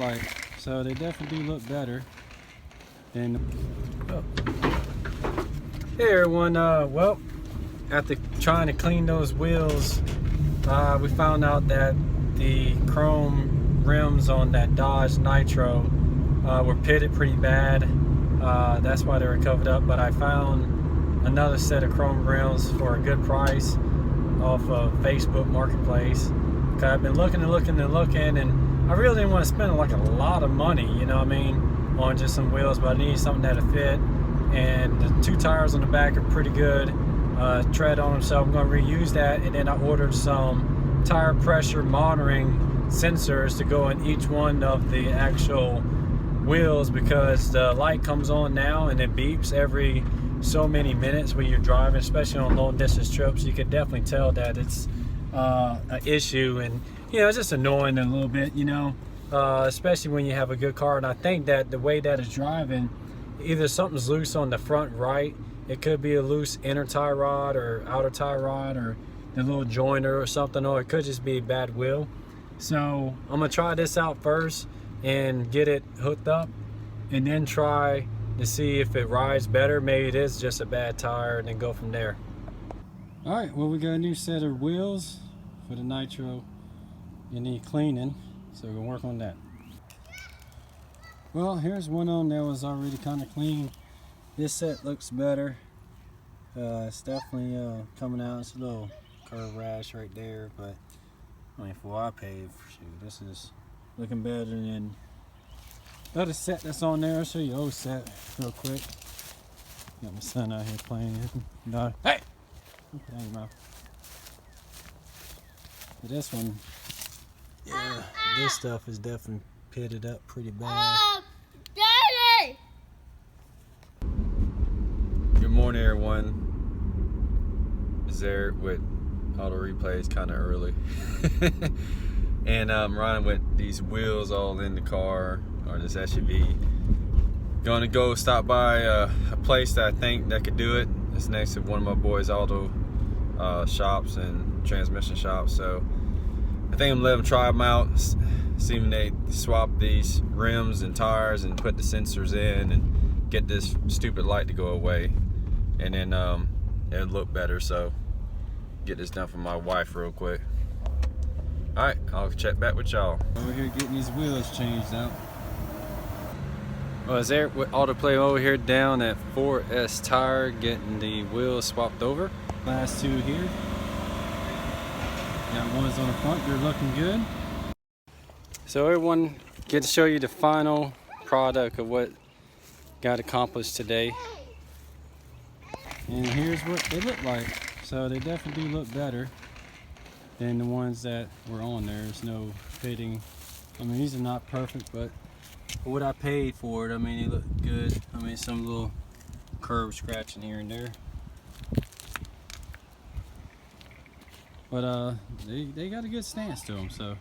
like. So they definitely do look better than. Oh. Hey everyone, well, after trying to clean those wheels, we found out that the chrome rims on that Dodge Nitro were pitted pretty bad. That's why they were covered up, but I found another set of chrome rims for a good price off of Facebook Marketplace. Cause I've been looking and looking and looking, and I really didn't want to spend like a lot of money, you know what I mean, on just some wheels, but I needed something that'll fit. And the two tires on the back are pretty good tread on them, so I'm going to reuse that. And then I ordered some tire pressure monitoring sensors to go in each one of the actual wheels, because the light comes on now and it beeps every so many minutes when you're driving, especially on long distance trips. You can definitely tell that it's an issue, and you know, it's just annoying a little bit, you know, especially when you have a good car. And I think that the way that it's driving, either something's loose on the front right, it could be a loose inner tie rod or outer tie rod or the little joiner or something, or it could just be a bad wheel. So I'm gonna try this out first and get it hooked up, and then try to see if it rides better. Maybe it is just a bad tire, and then go from there. All right, well, we got a new set of wheels for the Nitro and need cleaning, so we're gonna work on that. Well, here's one on that was already kind of clean. This set looks better. It's definitely coming out. It's a little curve rash right there, but I mean, for what I paid, shoot, this is looking better than the other set that's on there. I'll show you the old set real quick. Got my son out here playing. No, hey! Okay, your mouth. But this one, yeah, this stuff is definitely pitted up pretty bad. Daddy! Good morning, everyone. Is there with auto replays kind of early, and I'm riding with these wheels all in the car or this SUV. Gonna go stop by a place that I think that could do it. It's next to one of my boys' auto shops and transmission shops. So I think I'm gonna let them try them out. See when they swap these rims and tires and put the sensors in and get this stupid light to go away, and then it'll look better. So get this done for my wife real quick. All right, I'll check back with y'all. Over here getting these wheels changed out. Well, is there with autoplay over here down at 4S Tire, getting the wheels swapped over. Last two here. Got ones on the front, they're looking good. So everyone, get to show you the final product of what got accomplished today. And here's what they look like. So they definitely do look better than the ones that were on there. There's no fitting. I mean, these are not perfect, but for what I paid for it, I mean, they look good. I mean, some little curb scratching here and there. But they got a good stance to them, so